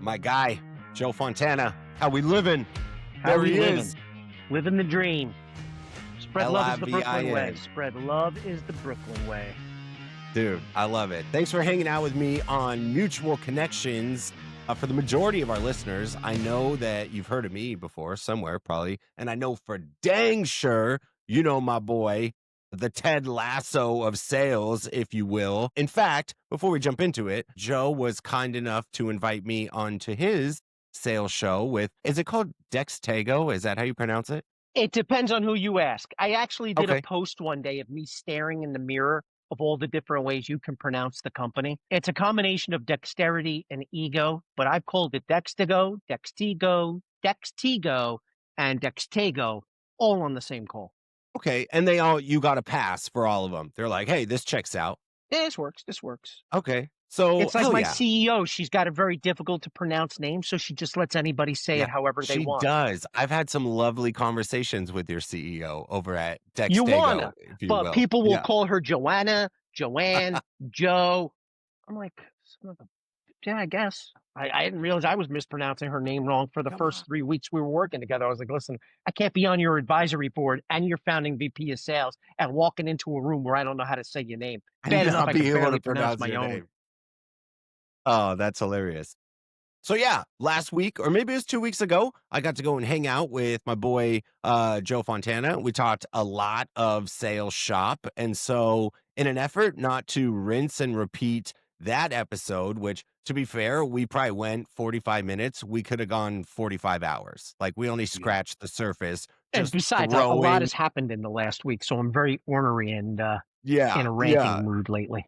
my guy, Joe Fontana. How we living? How There we he living? is. Living the dream. Spread love is the Brooklyn way. Livin. Spread love is the Brooklyn way. Dude, I love it. Thanks for hanging out with me on Mutual Connections. For the majority of our listeners, I know that you've heard of me before, somewhere probably, and I know for dang sure you know my boy, the Ted Lasso of sales, if you will. In fact, before we jump into it, Joe was kind enough to invite me onto his sales show with, is it called Dextago? Is that how you pronounce it? It depends on who you ask. I actually did Okay. a post one day of me staring in the mirror of all the different ways you can pronounce the company. It's a combination of dexterity and ego, but I've called it Dextago, Dextigo, Dextigo, and Dextago, all on the same call. Okay. And you got a pass for all of them. They're like, hey, this checks out. Yeah, this works. This works. Okay. So It's like hell my yeah. CEO. She's got a very difficult to pronounce name, so she just lets anybody say it however they She want. does. I've had some lovely conversations with your CEO over at You Dextago, wanna, if you but will. people will Yeah. call her Joanna, Joanne, Joe. I'm like, yeah, I guess. I didn't realize I was mispronouncing her name wrong for the Come first on. 3 weeks we were working together. I was like, listen, I can't be on your advisory board and your founding VP of sales and walking into a room where I don't know how to say your name. And Bad enough not I be can able barely to pronounce pronounce my your own. name. Oh, that's hilarious. So yeah, last week, or maybe it was 2 weeks ago, I got to go and hang out with my boy Joe Fontana. We talked a lot of sales shop. And so in an effort not to rinse and repeat that episode, which to be fair, we probably went 45 minutes, we could have gone 45 hours. Like we only scratched the surface. And Just besides, a lot has happened in the last week, so I'm very ornery and in a ranting mood lately.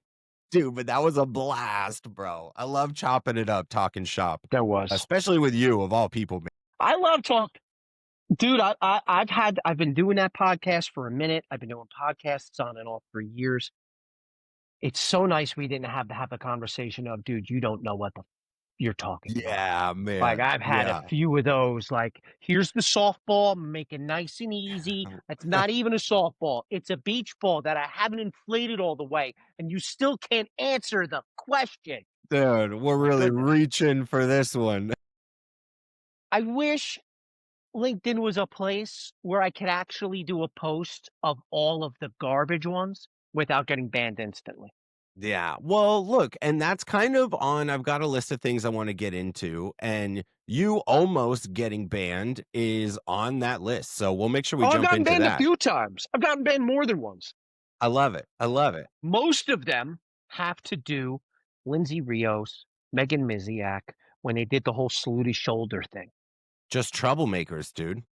Dude, but that was a blast, bro. I love chopping it up, talking shop. There was. Especially with you, of all people, man. I love talk. Dude, I've been doing that podcast for a minute. I've been doing podcasts on and off for years. It's so nice we didn't have to have a conversation of, dude, you don't know what you're talking about. Yeah, man. Like I've had a few of those, like, here's the softball, make it nice and easy. It's not even a softball. It's a beach ball that I haven't inflated all the way, and you still can't answer the question. Dude, we're really reaching for this one. I wish LinkedIn was a place where I could actually do a post of all of the garbage ones without getting banned instantly. Yeah. Well, look, and that's kind of I've got a list of things I want to get into, and you almost getting banned is on that list. So we'll make sure we jump into that. I've gotten banned a few times. I've gotten banned more than once. I love it. I love it. Most of them have to do Lindsay Rios, Megan Miziak, when they did the whole saluted shoulder thing. Just troublemakers, dude.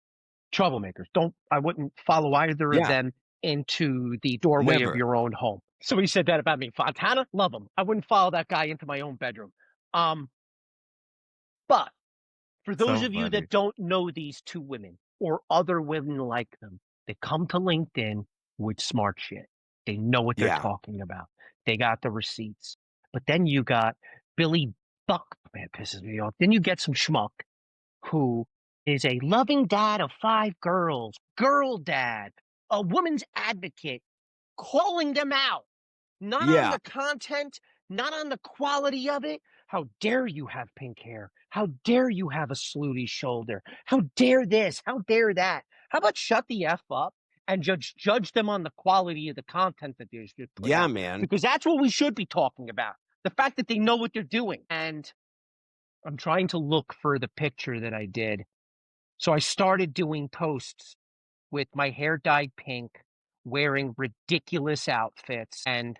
Troublemakers. I wouldn't follow either of them into the doorway of your own home. Somebody said that about me. Fontana, love him. I wouldn't follow that guy into my own bedroom. But for those of you that don't know these two women or other women like them, they come to LinkedIn with smart shit. They know what they're talking about. They got the receipts. But then you got Billy Buck, man, pisses me off. Then you get some schmuck who is a loving dad of 5 girls, girl dad, a woman's advocate, calling them out. Not on the content, not on the quality of it. How dare you have pink hair? How dare you have a slutty shoulder? How dare this? How dare that? How about shut the F up and judge them on the quality of the content that they're putting out? Man. Because that's what we should be talking about. The fact that they know what they're doing. And I'm trying to look for the picture that I did. So I started doing posts with my hair dyed pink, wearing ridiculous outfits. And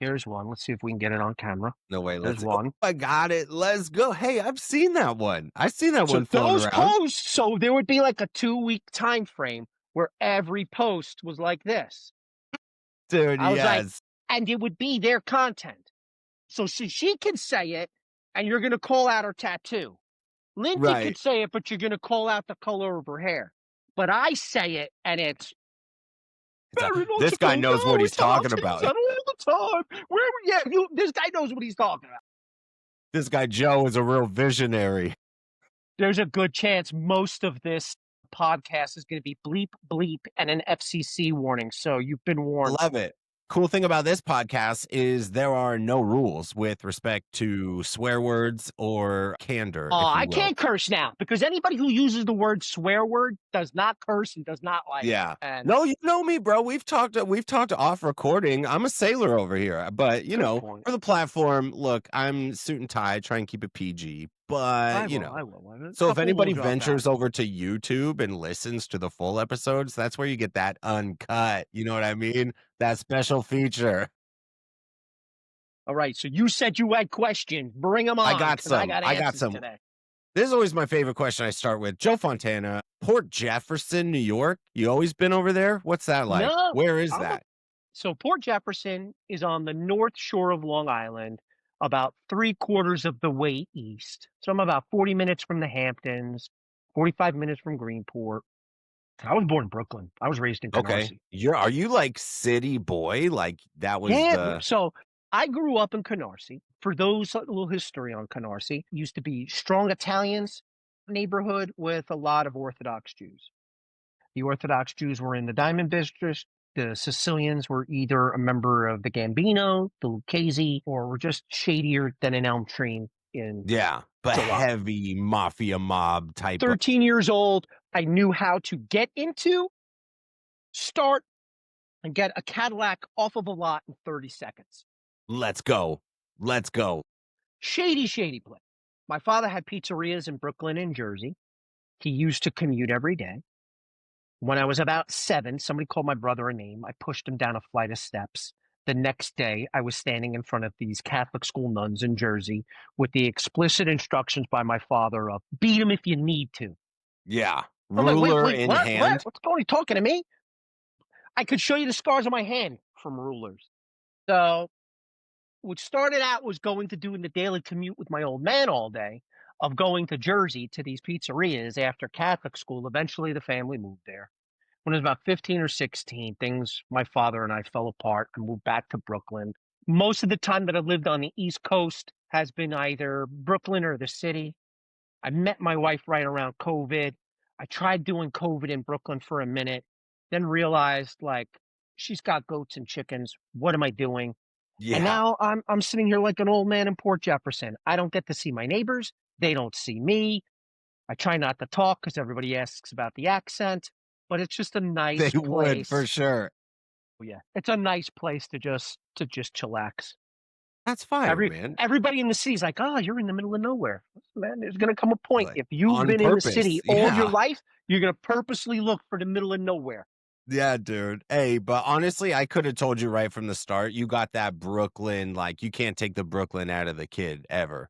here's one. Let's see if we can get it on camera. No way. There's one. I got it. Let's go. Hey, I've seen that one. I've seen that one floating those around. Posts, so there would be like a 2-week time frame where every post was like this. Dude, I was like, and it would be their content. So she can say it, and you're going to call out her tattoo. Lindsay could say it, but you're going to call out the color of her hair. But I say it, and it's this guy knows what he's talking about. All the time. This guy knows what he's talking about. This guy Joe is a real visionary. There's a good chance most of this podcast is going to be bleep, bleep, and an FCC warning. So you've been warned. Love it. cool thing about this podcast is there are no rules with respect to swear words or candor, if you I will. can't curse now because anybody who uses the word swear word does not curse and does not like it. Yeah. And No, you know me, bro. We've talked off recording. I'm a sailor over here, but good point. for the platform, look, I'm suit and tie, try and keep it PG. But I will. I will. A so if couple will anybody drop out. ventures over to YouTube and listens to the full episodes, that's where you get that uncut. You know what I mean? That special feature. All right. So you said you had questions. Bring them I on got because I some. got I got answers some. today. This is always my favorite question I start with. Joe Fontana, Port Jefferson, New York. You always been over there? What's that like? No, Where is I'm a, that? so Port Jefferson is on the north shore of Long Island, about 3/4 of the way east. So I'm about 40 minutes from the Hamptons, 45 minutes from Greenport. I was born in Brooklyn. I was raised in Okay. Canarsie. Are you like city boy? Like that was Yeah, the so I grew up in Canarsie. For those a little history on Canarsie, used to be strong Italians neighborhood with a lot of Orthodox Jews. The Orthodox Jews were in the diamond business. The Sicilians were either a member of the Gambino, the Lucchese, or were just shadier than an elm tree in yeah, but July. heavy mafia mob type of 13 years old, I knew how to get into, start, and get a Cadillac off of a lot in 30 seconds. let's go. Let's go. Shady, shady place. My father had pizzerias in Brooklyn and Jersey. He used to commute every day. When I was about 7, somebody called my brother a name. I pushed him down a flight of steps. The next day, I was standing in front of these Catholic school nuns in Jersey with the explicit instructions by my father of beat him if you need to. Yeah. I'm like, Ruler wait, in what? What? hand. What's going on? You talking to me? I could show you the scars on my hand from rulers. So what started out was going to doing the daily commute with my old man all day, of going to Jersey to these pizzerias after Catholic school. Eventually, the family moved there. When I was about 15 or 16, my father and I fell apart. I moved back to Brooklyn. Most of the time that I lived on the East Coast has been either Brooklyn or the city. I met my wife right around COVID. I tried doing COVID in Brooklyn for a minute, then realized like she's got goats and chickens. What am I doing? And Yeah. now I'm sitting here like an old man in Port Jefferson. I don't get to see my neighbors. They don't see me. I try not to talk because everybody asks about the accent, but it's just a They nice would for place. sure. Oh, yeah, it's a nice place to just chillax. That's fire, man. Everybody in the city is like, oh, you're in the middle of nowhere. Man, there's gonna come a point Like if you've on been in the city purpose. all your Yeah. life, you're gonna purposely look for the middle of nowhere. Yeah, dude. Hey, but honestly, I could have told you right from the start. You got that Brooklyn, like you can't take the Brooklyn out of the kid ever.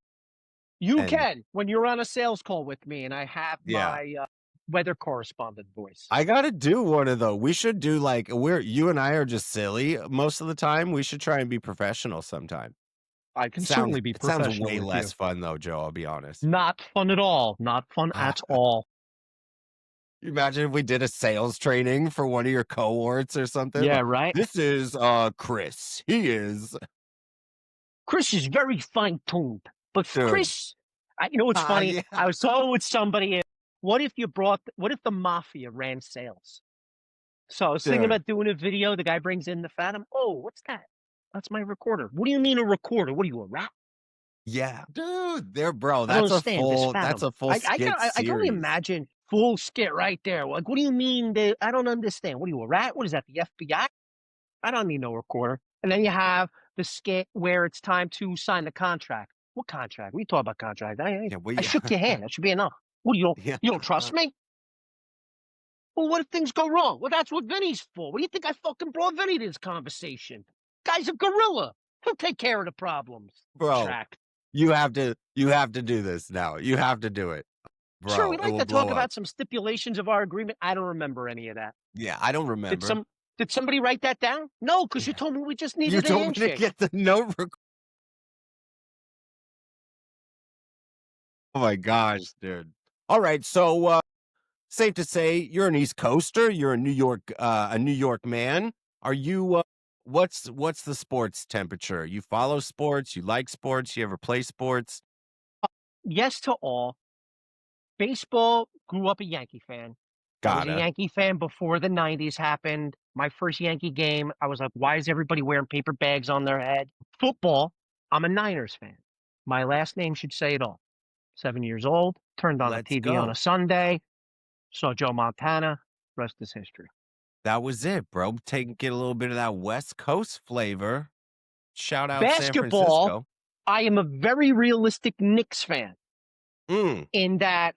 You And can when you're on a sales call with me, and I have yeah, my weather correspondent voice. I gotta do one of those. We should do like you and I are just silly most of the time. We should try and be professional sometime. I can Sounds certainly be it sounds professional way with less you. fun though, Joe. I'll be honest. Not fun at all. Not fun at all. Imagine if we did a sales training for one of your cohorts or something. Yeah, Like, right. this is Chris. He is Chris is very fine tuned, but dude. Chris, you know what's funny? Yeah, I was talking with somebody. What if the mafia ran sales? So I was thinking dude. about doing a video. The guy brings in the Phantom. Oh, what's that? That's my recorder. What do you mean a recorder? What are you, a rat? Yeah, dude. There, bro. I don't That's a understand this full. That's Phantom. a full skit I can only series, imagine full skit right there. Like, what do you mean? I don't understand. What are you, a rat? What is that? The FBI? I don't need no recorder. And then you have the skit where it's time to sign the contract. What contract? We talk about contract. yeah, I we shook your hand. That should be enough. What do yeah, you don't trust me? Well, what if things go wrong? Well, that's what Vinny's for. What do you think I fucking brought Vinny to this conversation? Guy's a gorilla. He'll take care of the problems. bro. Track. You have to do this now. You have to do it, Sure, bro. we'd It like will to talk blow up. about some stipulations of our agreement. I don't remember any of that. Yeah, I don't Did remember. some did somebody write that down? No, because you Yeah, told me we just you needed a told me to handshake. get the note. Oh my gosh, dude. All right, so safe to say you're an East Coaster. You're a New York man. Are you? What's the sports temperature? You follow sports? You like sports? You ever play sports? Yes to all. Baseball, grew up a Yankee fan. I was a Gotta. Yankee fan before the '90s happened. My first Yankee game, I was like, why is everybody wearing paper bags on their head? Football, I'm a Niners fan. My last name should say it all. 7 years old, turned on a Let's TV on a go. Sunday, saw Joe Montana, rest is history. That was it, bro. Get a little bit of that West Coast flavor. Shout out San Basketball, Francisco. I am a very realistic Knicks fan Mm, in that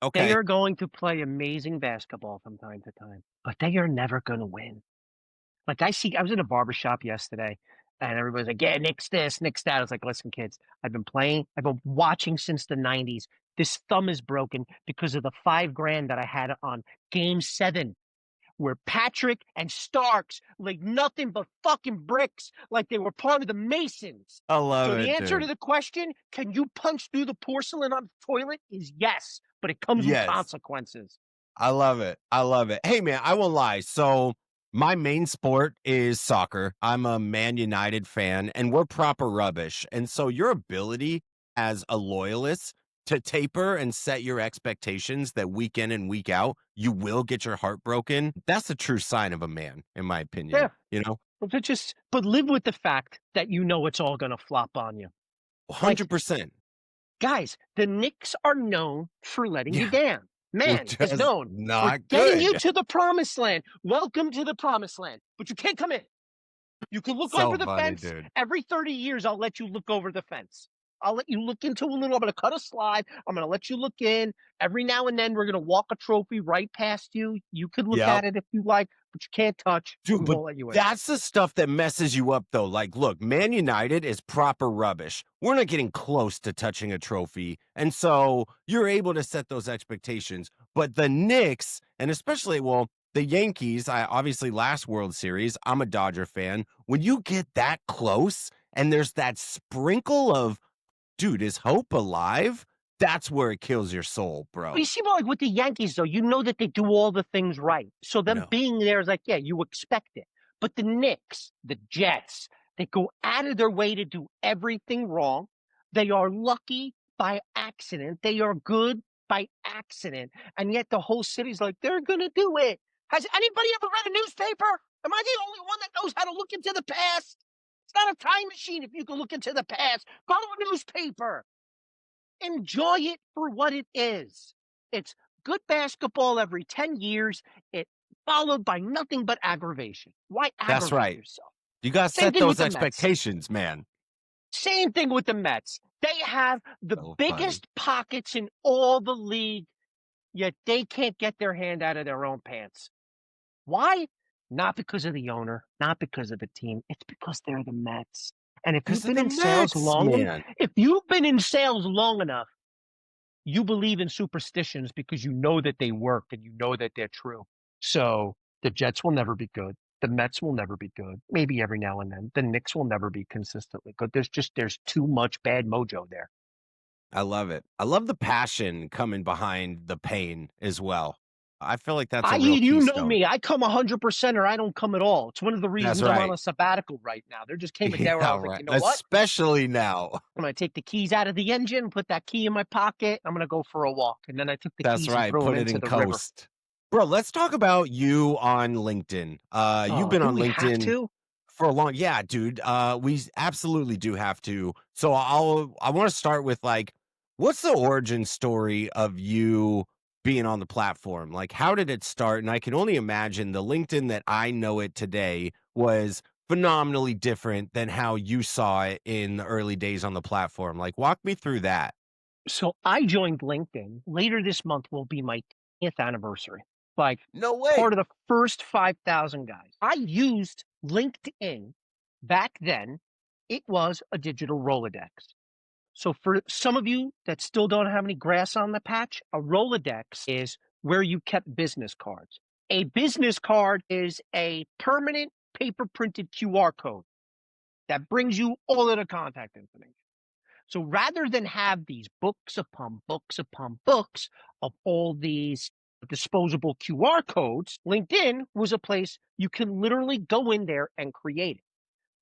they okay. are going to play amazing basketball from time to time, but they are never going to win. Like I was in a barbershop yesterday and everybody's like, yeah, Knicks this, Knicks that. I was like, listen, kids, I've been watching since the '90s. This thumb is broken because of the 5 grand that I had on game 7 where Patrick and Starks laid nothing but fucking bricks like they were part of the Masons. I love So the it, answer to dude. the question, can you punch through the porcelain on the toilet, is yes, but it comes with Yes. consequences. I love it. I love it. Hey, man, I won't lie. So, my main sport is soccer. I'm a Man United fan, and we're proper rubbish. And so, your ability as a loyalist to taper and set your expectations that week in and week out, you will get your heart broken. That's a true sign of a man, in my opinion. Yeah. You know, But live with the fact that you know it's all going to flop on you. Like, 100%. guys, the Knicks are known for letting you Yeah. down. We're Man is just known for not getting you good. to the promised land. Welcome to the promised land, but you can't come in. You can look over So the funny, fence. dude. Every 30 years, I'll let you look over the fence. I'll let you look into a little. I'm going to cut a slide. I'm going to let you look in. Every now and then, we're going to walk a trophy right past you. You could look Yep. at it if you like, but you can't touch. Dude, We but won't let you in. that's the stuff that messes you up, though. Like, look, Man United is proper rubbish. We're not getting close to touching a trophy. And so you're able to set those expectations. But the Knicks, and especially, well, the Yankees, I obviously last World Series, I'm a Dodger fan. When you get that close and there's that sprinkle of, dude, is hope alive? That's where it kills your soul, But you bro. see, like with the Yankees, though, you know that they do all the things right. So them No. being there is like, yeah, you expect it. But the Knicks, the Jets, they go out of their way to do everything wrong. They are lucky by accident. They are good by accident. And yet the whole city's like, they're going to do it. Has anybody ever read a newspaper? Am I the only one that knows how to look into the past? It's not a time machine if you can look into the past. Go to a newspaper. Enjoy it for what it is. It's good basketball every 10 years. It followed by nothing but aggravation. Why That's aggravate right. yourself? You got to Same set thing with those the Mets. expectations, man. Same thing with the Mets. They have the So funny. biggest pockets in all the league, yet they can't get their hand out of their own pants. Why? Not because of the owner, not because of the team. It's because they're the Mets. And Because of the Mets, man. if you've been in sales long enough, you believe in superstitions because you know that they work and you know that they're true. So the Jets will never be good. The Mets will never be good. Maybe every now and then. The Knicks will never be consistently good. There's too much bad mojo there. I love it. I love the passion coming behind the pain as well. I feel like that's a real You know keystone. me. I come 100% or I don't come at all. It's one of the That's reasons I'm on right. a sabbatical right now. There just came a day where I Yeah, was like, right. you know what? Especially now. I'm going to take the keys out of the engine, put that key in my pocket. I'm going to go for a walk. And then I took the That's keys and right. threw them Put it into in the river. coast. Bro, let's talk about you on LinkedIn. You've Oh, been do on we have LinkedIn to? for a long, yeah, dude. We absolutely do have to. So I want to start with like, what's the origin story of you being on the platform? Like, how did it start? And I can only imagine the LinkedIn that I know it today was phenomenally different than how you saw it in the early days on the platform. Like, walk me through that. So I joined LinkedIn. Later this month will be my 10th anniversary. Like No part way. of the first 5,000 guys. I used LinkedIn back then. It was a digital Rolodex. So for some of you that still don't have any grass on the patch, a Rolodex is where you kept business cards. A business card is a permanent paper printed QR code that brings you all of the contact information. So rather than have these books upon books upon books of all these disposable QR codes, LinkedIn was a place you can literally go in there and create it.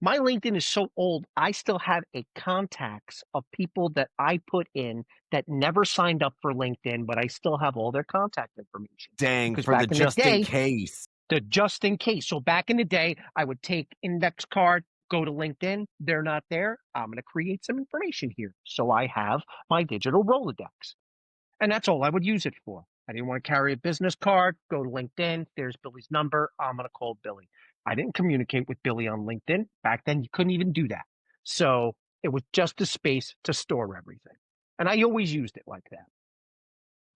My LinkedIn is so old, I still have a contacts of people that I put in that never signed up for LinkedIn, but I still have all their contact information. Dang, Because for the back in the just in day, case. the just in case. So back in the day, I would take index card, go to LinkedIn. They're not there. I'm going to create some information here. So I have my digital Rolodex. And that's all I would use it for. I didn't want to carry a business card, go to LinkedIn. There's Billy's number. I'm going to call Billy. I didn't communicate with Billy on LinkedIn. Back then, you couldn't even do that. So it was just a space to store everything. And I always used it like that.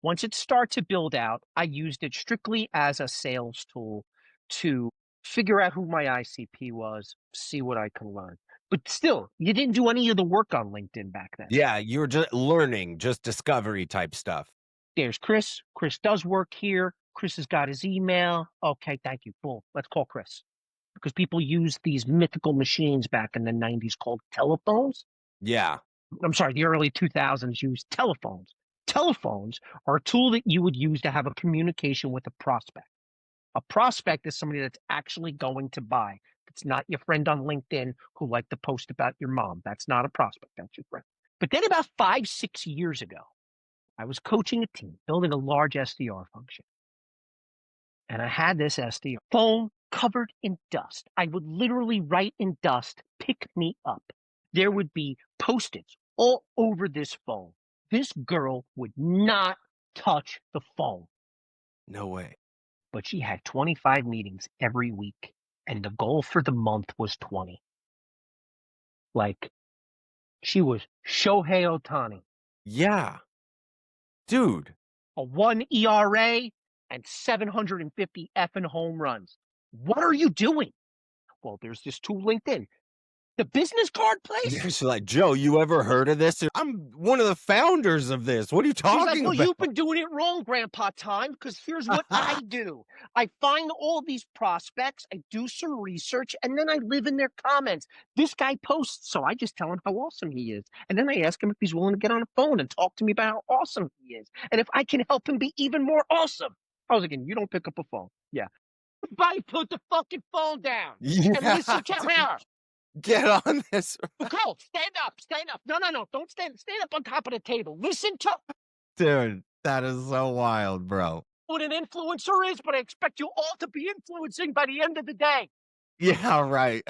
Once it started to build out, I used it strictly as a sales tool to figure out who my ICP was, see what I can learn. But still, you didn't do any of the work on LinkedIn back then. Yeah, you were just learning, just discovery type stuff. There's Chris. Chris does work here. Chris has got his email. Okay, thank you. Boom. Let's call Chris. Because people use these mythical machines back in the 90s called telephones. Yeah. I'm sorry, the early 2000s used telephones. Telephones are a tool that you would use to have a communication with a prospect. A prospect is somebody that's actually going to buy. It's not your friend on LinkedIn who liked to post about your mom. That's not a prospect. That's your friend. But then about 5, 6 years ago, I was coaching a team, building a large SDR function. And I had this SDR phone covered in dust. I would literally write in dust, pick me up. There would be Post-its all over this phone. This girl would not touch the phone, No way. but she had 25 meetings every week. And the goal for the month was 20. Like, she was Shohei Ohtani. Yeah. Dude. A 1 ERA and 750 effing home runs. What are you doing? Well, there's this tool, LinkedIn. The business card Yeah, place? she's like, Joe, you ever heard of this? I'm one of the founders of this. What are you She's like, talking well, about? you've been doing it wrong, Grandpa Time, because here's what I do. I find all these prospects, I do some research, and then I live in their comments. This guy posts, so I just tell him how awesome he is. And then I ask him if he's willing to get on the phone and talk to me about how awesome he is. And if I can help him be even more awesome. I was like, you don't pick up a phone. Yeah. Everybody put the fucking phone down and Yeah, listen to dude, her. get on this. Go, stand up, stand up. No, no, no, don't stand. Stand up on top of the table. Listen to Dude, that is so wild, bro. what an influencer is, but I expect you all to be influencing by the end of the day. Yeah, right.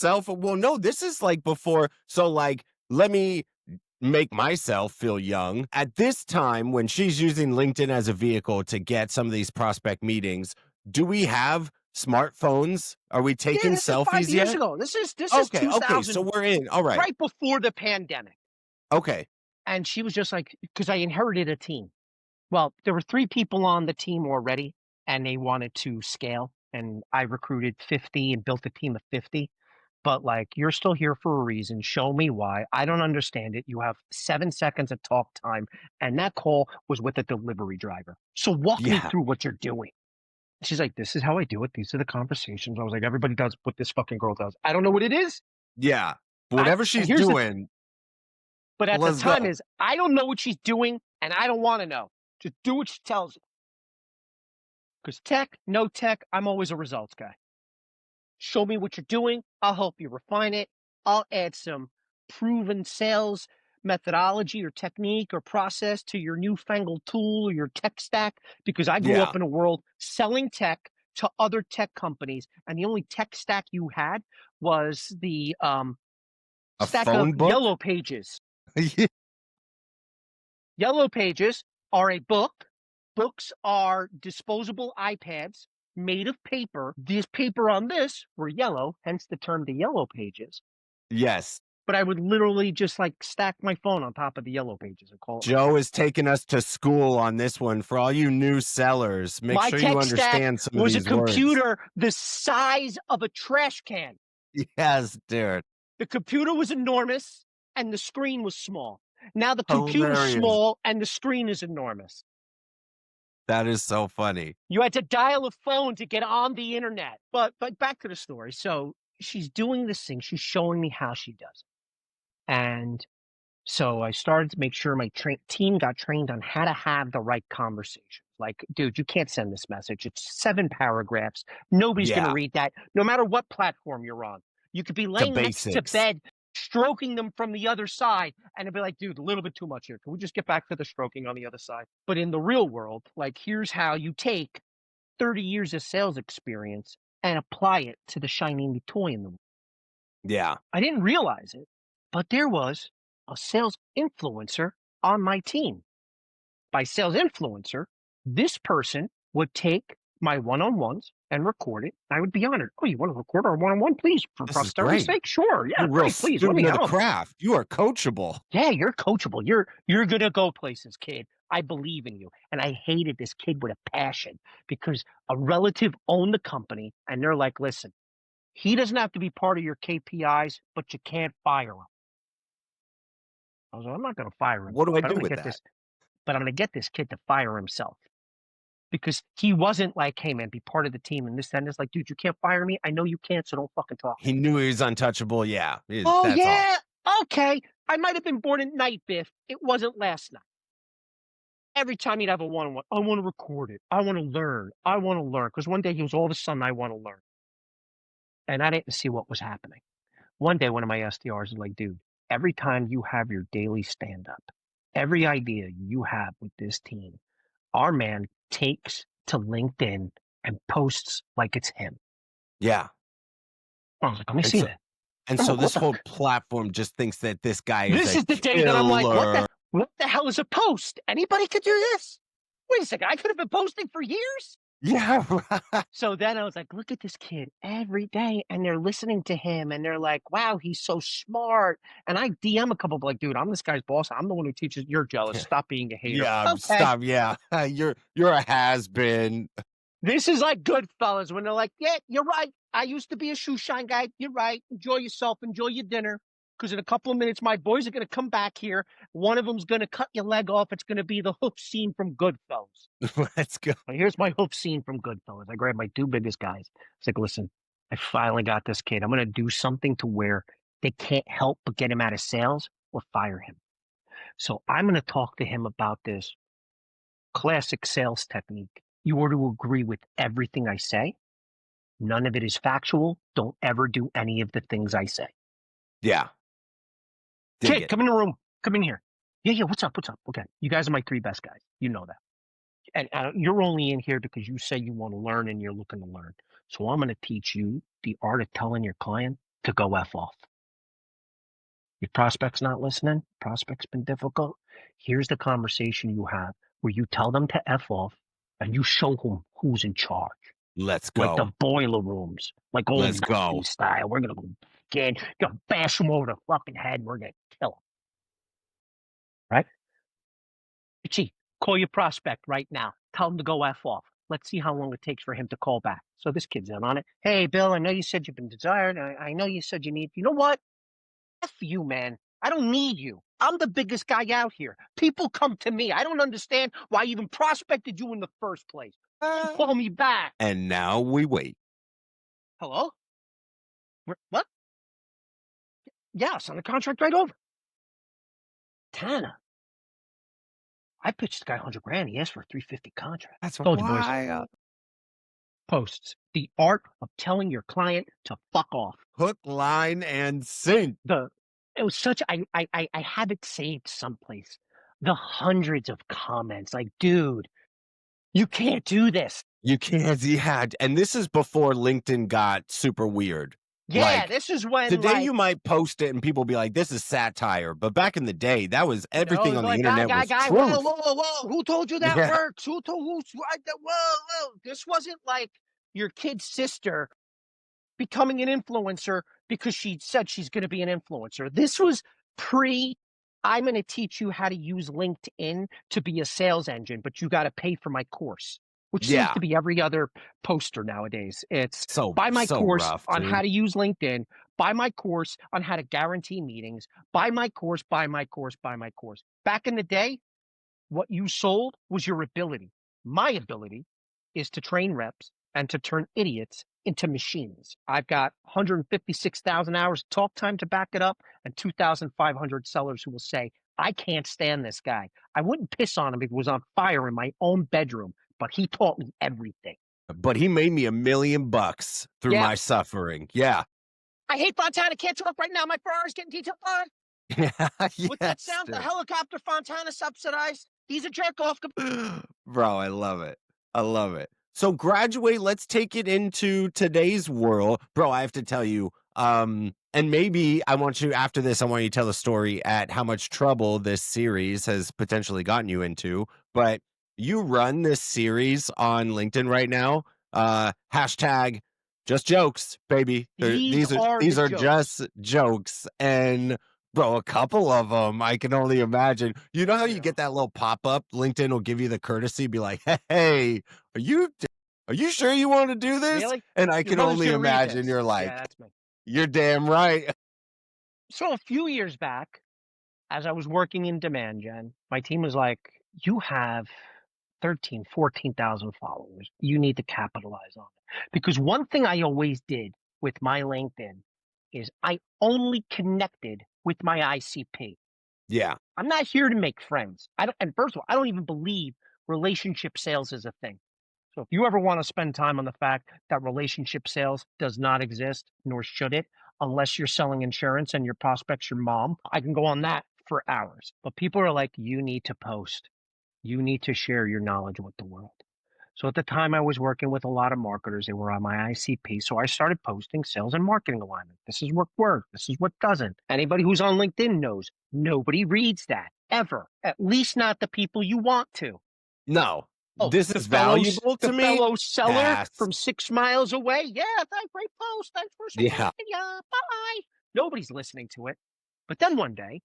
Well, no, this is like before. So, like, let me make myself feel young. At this time, when she's using LinkedIn as a vehicle to get some of these prospect meetings, do we have smartphones? Are we Yeah, taking this is 5 selfies years yet? ago. This is Okay. So 2000, we're in. All right. right before the pandemic. Okay. And she was just like, because I inherited a team. Well, there were 3 people on the team already, and they wanted to scale. And I recruited 50 and built a team of 50. But like, you're still here for a reason. Show me why. I don't understand it. You have 7 seconds of talk time, and that call was with a delivery driver. So walk me Yeah. through what you're doing. She's like, this is how I do it. These are the conversations. I was like, everybody does what this fucking girl does. I don't know what it is. Yeah. I, Whatever and she's here's the, doing, but at the let's time go. is, I don't know what she's doing, and I don't want to know. Just do what she tells you. Because tech, no tech, I'm always a results guy. Show me what you're doing. I'll help you refine it. I'll add some proven sales methodology or technique or process to your newfangled tool or your tech stack because I grew Yeah. up in a world selling tech to other tech companies, and the only tech stack you had was the A stack of phone book? yellow pages. Yellow pages are a book. Books are disposable iPads made of paper. This paper on this were yellow, hence the term the yellow pages. Yes. But I would literally just like stack my phone on top of the yellow pages and call it Joe is taking us to school on this one. For all you new sellers, make my sure you tech stack understand some of was a these words. computer the size of a trash can. Yes, dude. The computer was enormous and the screen was small. Now the computer's Hilarious. small and the screen is enormous. That is so funny. You had to dial a phone to get on the internet. But back to the story. So she's doing this thing. She's showing me how she does it. And so I started to make sure my team got trained on how to have the right conversation. Like, dude, you can't send this message. It's 7 paragraphs. Nobody's going to Yeah. read that, no matter what platform you're on. You could be The laying next to basics. bed, stroking them from the other side, and it'd be like, dude, a little bit too much here. Can we just get back to the stroking on the other side? But in the real world, like, here's how you take 30 years of sales experience and apply it to the shiny new toy in the room. Yeah. I didn't realize it, but there was a sales influencer on my team. By sales influencer, this person would take my one-on-ones and record it. I would be honored. Oh, you want to record our one-on-one, please, for This is posterity's great. sake? Sure. Yeah, You're a real great. Please let me student of the know. craft. You are coachable. Yeah, you're coachable. You're gonna go places, kid. I believe in you. And I hated this kid with a passion because a relative owned the company and they're like, listen, he doesn't have to be part of your KPIs, but you can't fire him. I was like, I'm not gonna fire him, What do I but I'm do gonna with get that? this, but I'm gonna get this kid to fire himself. Because he wasn't like, hey man, be part of the team and this and this. Like, dude, you can't fire me. I know you can't, so don't fucking talk to He me. knew he was untouchable. Yeah, Oh that's all. yeah, okay. I might have been born at night, Biff. It wasn't last night. Every time he'd have a one-on-one, I want to record it. I want to learn. I want to learn. Because one day he was all of a sudden, I want to learn. And I didn't see what was happening. One day, one of my SDRs is like, dude, every time you have your daily stand-up, every idea you have with this team, our man takes to LinkedIn and posts like it's him. Yeah. I was like, let me And see so that. and I'm so like, what this the? whole platform just thinks that this guy is This a is the day that I'm like, killer. what the hell is a post? Anybody could do this? Wait a second, I could have been posting for years. Yeah. So then I was like, look at this kid every day, and they're listening to him, and they're like, wow, he's so smart. And I DM a couple, like, dude, I'm this guy's boss. I'm the one who teaches. You're jealous. Yeah. Stop being a hater. Yeah, Okay. stop. Yeah. You're a has-been. This is like Goodfellas when they're like, yeah, you're right. I used to be a shoe shine guy. You're right. Enjoy yourself. Enjoy your dinner. Because in a couple of minutes, my boys are going to come back here. One of them's going to cut your leg off. It's going to be the hoof scene from Goodfellas. Let's go. Well, here's my hoof scene from Goodfellas. I grabbed my two biggest guys. It's like, listen, I finally got this kid. I'm going to do something to where they can't help but get him out of sales or fire him. So I'm going to talk to him about this classic sales technique. You are to agree with everything I say. None of it is factual. Don't ever do any of the things I say. Yeah. Dig Kid, it. come in the room. Come in here. Yeah, yeah. What's up? What's up? Okay. You guys are my three best guys. You know that. And you're only in here because you say you want to learn and you're looking to learn. So I'm going to teach you the art of telling your client to go F off. Your prospect's not listening. Prospect's been difficult. Here's the conversation you have where you tell them to F off and you show them who's in charge. Let's Like go. the boiler rooms, like old Let's go. Nazi style. We're going to go again, gonna bash them over the fucking head. We're going to kill them. Right? Gee, call your prospect right now. Tell him to go F off. Let's see how long it takes for him to call back. So this kid's in on it. Hey, Bill, I know you said you've been desired. I know you said you need, you know what? F you, man. I don't need you. I'm the biggest guy out here. People come to me. I don't understand why I even prospected you in the first place. Call me back. And now we wait. Hello? What? Yeah, sign the contract right over. Tana. I pitched the guy 100 grand. He asked for a 350 contract. That's Told you, boys. why Posts. The art of telling your client to fuck off. hook, line, and sink. It was such I have it saved someplace. The hundreds of comments, like, dude, you can't do this. You can't. Yeah, and this is before LinkedIn got super weird. Yeah, Like, this is when today you might post it and people be like, "This is satire," but back in the day, that was everything on the like, internet was whoa, truth. whoa, whoa, who told you that Yeah, works? Who told whoa. This wasn't like your kid's sister becoming an influencer because she said she's going to be an influencer. This was pre, I'm going to teach you how to use LinkedIn to be a sales engine, but you got to pay for my course, which seems yeah. to be every other poster nowadays. It's So buy my course rough, on dude. how to use LinkedIn, buy my course on how to guarantee meetings, buy my course, buy my course, buy my course. Back in the day, what you sold was your ability. My ability is to train reps and to turn idiots into machines. I've got 156,000 hours of talk time to back it up and 2,500 sellers who will say, I can't stand this guy. I wouldn't piss on him if he was on fire in my own bedroom, but he taught me everything. But he made me $1 million through Yeah. my suffering. Yeah. I hate Fontana. Can't talk right now. My Ferrari's getting detailed on. Yeah, What's that yes, sound? The dude. helicopter Fontana subsidized. He's a jerk off. Bro, I love it. I love it. So graduate, let's take it into today's world. Bro, I have to tell you, and maybe I want you after this, I want you to tell a story at how much trouble this series has potentially gotten you into. But you run this series on LinkedIn right now. Hashtag just jokes, baby. These are the These are jokes. just jokes. And bro, a couple of them, I can only imagine. You know how you Yeah. get that little pop-up? LinkedIn will give you the courtesy, be like, "Hey, are you sure you wanna do this?" Really? And I Your can brother's only gonna read imagine this. you're Yeah, like, that's me. "You're damn right." So a few years back, as I was working in demand gen, my team was like, you have 13, 14,000 followers. You need to capitalize on it. Because one thing I always did with my LinkedIn is I only connected with my ICP. Yeah. I'm not here to make friends. I don't, and first of all, I don't even believe relationship sales is a thing. So if you ever want to spend time on the fact that relationship sales does not exist, nor should it, unless you're selling insurance and your prospect's your mom, I can go on that for hours. But people are like, you need to post. You need to share your knowledge with the world. So at the time I was working with a lot of marketers, they were on my ICP. So I started posting sales and marketing alignment. This is what works. This is what doesn't. Anybody who's on LinkedIn knows nobody reads that ever, at least not the people you want to. No. Oh, This is valuable the to me? fellow seller Pass. from 6 miles away. Yeah, thanks, great post. Thanks for Yeah. supporting ya. Bye. Nobody's listening to it. But then one day,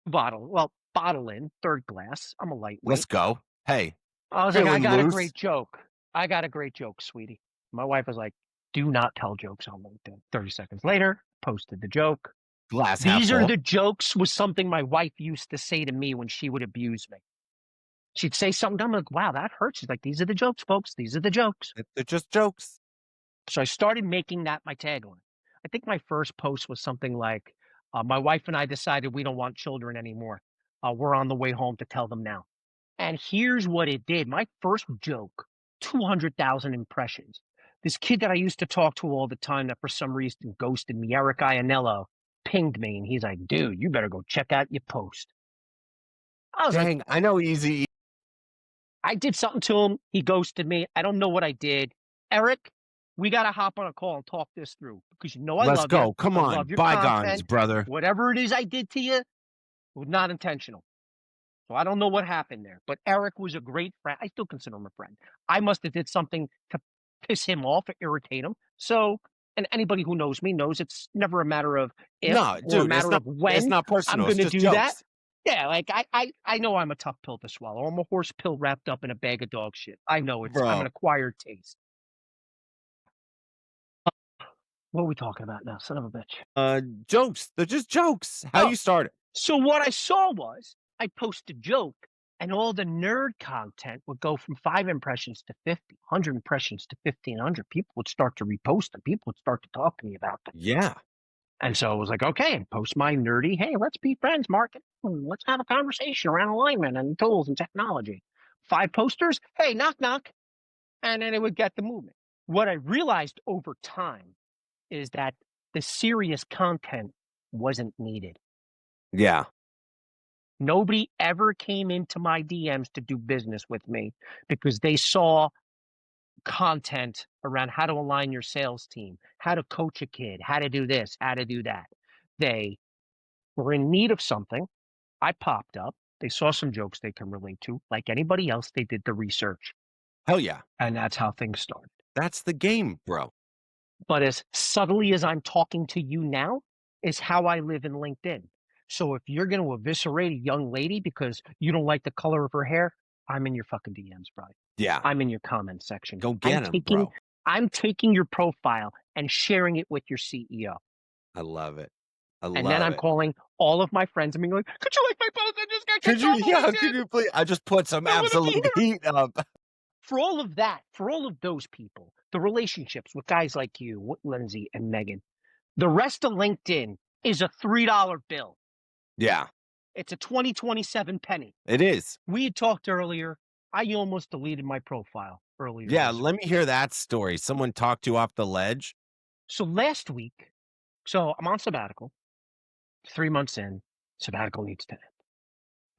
bottle in, third glass. I'm a Let's lightweight. go. Hey, I was like, I feeling got a loose, great joke. I got a great joke, sweetie. My wife was like, do not tell jokes on LinkedIn. 30 seconds later, posted the joke. glass half These are full. the jokes was something my wife used to say to me when she would abuse me. She'd say something dumb. I'm like, wow, that hurts. She's like, these are the jokes, folks. These are the jokes. They're just jokes. So I started making that my tagline. I think my first post was something like, my wife and I decided we don't want children anymore. We're on the way home to tell them now. And here's what it did. My first joke, 200,000 impressions. This kid that I used to talk to all the time that for some reason ghosted me, Eric Ianello, pinged me and he's like, dude, you better go check out your post. I was like, Dang, I know easy. I did something to him. He ghosted me. I don't know what I did. Eric, we got to hop on a call and talk this through because you know I Let's love you. go. Come I on. love your Bygones, content. brother. Whatever it is I did to you was not intentional. So I don't know what happened there, but Eric was a great friend. I still consider him a friend. I must have did something to piss him off or irritate him. So, and anybody who knows me knows it's never a matter of if No, or a dude, matter of it's when not I'm personal. going It's to just do that. jokes. Yeah, like I know I'm a tough pill to swallow. I'm a horse pill wrapped up in a bag of dog shit. I know I'm an Bro. acquired taste. What are we talking about now? Son of a bitch. Jokes. They're just jokes. How Oh, you start it? so what I saw was I post a joke and all the nerd content would go from 5 impressions to 50, 100 impressions to 1,500. People would start to repost them. People would start to talk to me about them. Yeah. And so I was like, okay, post my nerdy, hey, let's be friends, market. Let's have a conversation around alignment and tools and technology. 5 posters, hey, knock, knock. And then it would get the movement. What I realized over time is that the serious content wasn't needed. Yeah. Nobody ever came into my DMs to do business with me because they saw content around how to align your sales team, how to coach a kid, how to do this, how to do that. They were in need of something. I popped up. They saw some jokes they can relate to. Like anybody else, they did the research. Hell yeah. And that's how things started. That's the game, bro. But as subtly as I'm talking to you now is how I live in LinkedIn. So if you're going to eviscerate a young lady because you don't like the color of her hair, I'm in your fucking DMs, bro. Yeah. I'm in your comment section. Go get him, bro. I'm taking your profile and sharing it with your CEO. I love it. I And then love I'm it. calling all of my friends and being like, could you like my post? I just got Could kicked you off of yeah, could LinkedIn. you please I just put some I want to be absolute here. heat up. For all of that, for all of those people, the relationships with guys like you, with Lindsay and Megan, the rest of LinkedIn is a $3 bill. Yeah. It's a 2027 penny. It is. We had talked earlier. I almost deleted my profile earlier Yeah, this let week. me hear that story. Someone talked you off the ledge? So last week, So I'm on sabbatical, 3 months in, sabbatical needs to end.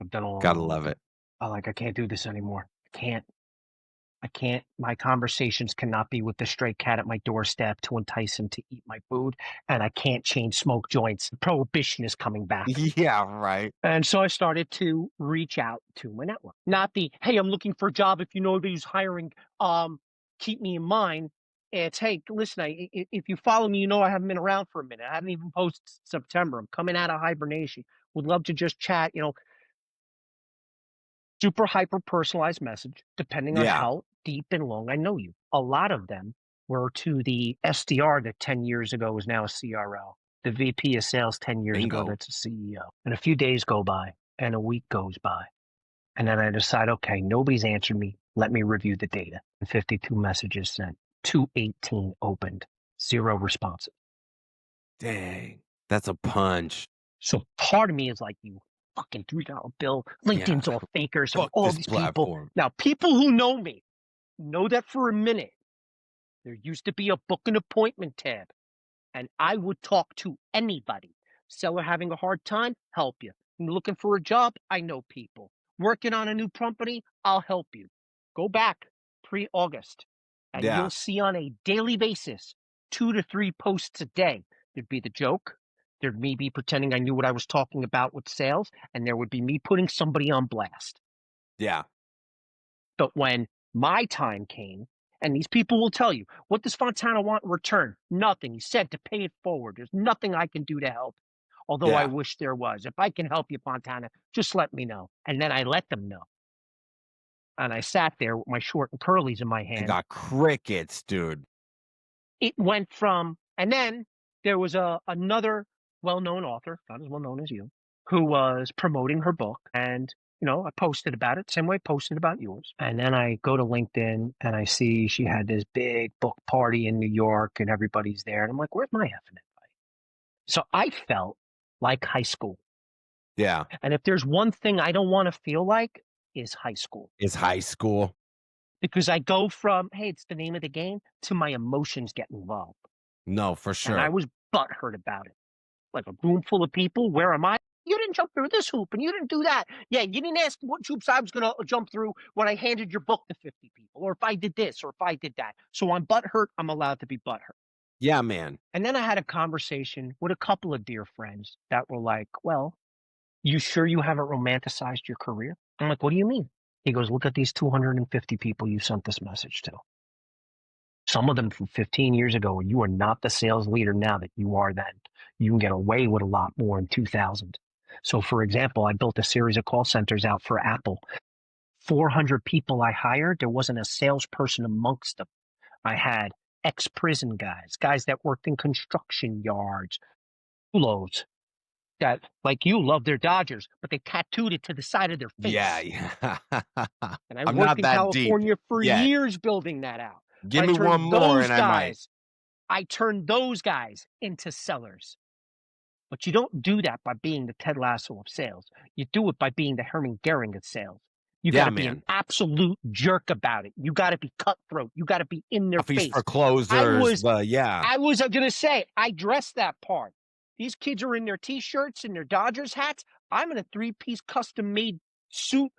I've done Gotta all, love it. I can't do this anymore. I can't, my conversations cannot be with the stray cat at my doorstep to entice him to eat my food. And I can't chain smoke joints. Prohibition is coming back. Yeah, right. And so I started to reach out to my network. Not the, hey, I'm looking for a job. If you know who's hiring, keep me in mind. It's, hey, listen, if you follow me, you know I haven't been around for a minute. I haven't even posted September. I'm coming out of hibernation. Would love to just chat, super hyper personalized message, depending on Yeah, how deep and long I know you. A lot of them were to the SDR that 10 years ago was now a CRO, the VP of sales 10 years ago bingo. that's a CEO. And a few days go by and a week goes by. And then I decide, okay, nobody's answered me. Let me review the data. 52 messages sent, 218 opened, 0 responses. Dang, that's a punch. So part of me is like, you fucking $3 bill. Yeah, LinkedIn's all fakers and fuck all this these people. platform. Now, people who know me know that for a minute, there used to be a book an appointment tab, and I would talk to anybody. Seller having a hard time, help you. Looking for a job, I know people. Working on a new company, I'll help you. Go back pre-August, and you'll Yeah, see on a daily basis 2 to 3 posts a day. There'd be the joke. There'd me be pretending I knew what I was talking about with sales, and there would be me putting somebody on blast. yeah, But when my time came, and these people will tell you, what does Fontana want in return? Nothing. He said to pay it forward. There's nothing I can do to help. Although I yeah. wish there was. If I can help you, Fontana, just let me know. And then I let them know. And I sat there with my short and curlies in my And hand. got crickets, dude. It went from, and then there was another well-known author, not as well-known as you, who was promoting her book. And, I posted about it, same way I posted about yours. And then I go to LinkedIn and I see she had this big book party in New York and everybody's there. And I'm like, where's my effing invite? So I felt like high school. Yeah, And if there's one thing I don't want to feel like is high school. it's high school. Because I go from, hey, it's the name of the game, to my emotions get involved. No, for And I sure. was butthurt about it. Like a room full of people, where am I? You didn't jump through this hoop and you didn't do that. Yeah, you didn't ask what hoops I was going to jump through when I handed your book to 50 people, or if I did this, or if I did that. So I'm butthurt. I'm allowed to be butthurt. Yeah, man. And then I had a conversation with a couple of dear friends that were like, well, you sure you haven't romanticized your career? I'm like, what do you mean? He goes, look at these 250 people you sent this message to. Some of them from 15 years ago, and you are not the sales leader now that you are then. You can get away with a lot more in 2000. So, for example, I built a series of call centers out for Apple. 400 people I hired, there wasn't a salesperson amongst them. I had ex-prison guys that worked in construction yards, culos that, like you, love their Dodgers, but they tattooed it to the side of their Yeah, face. yeah. And I I'm worked not in that deep California for yet. years building that out. But Give me one more and I might. I turned those guys into sellers. But you don't do that by being the Ted Lasso of sales. You do it by being the Herman Goering of sales. You got Yeah, to be an man. absolute jerk about it. You got to be cutthroat. You got to be in their Coffees for face. I closers, was, but yeah. I was going to say, I dressed that part. These kids are in their t-shirts and their Dodgers hats. I'm in a 3-piece custom made suit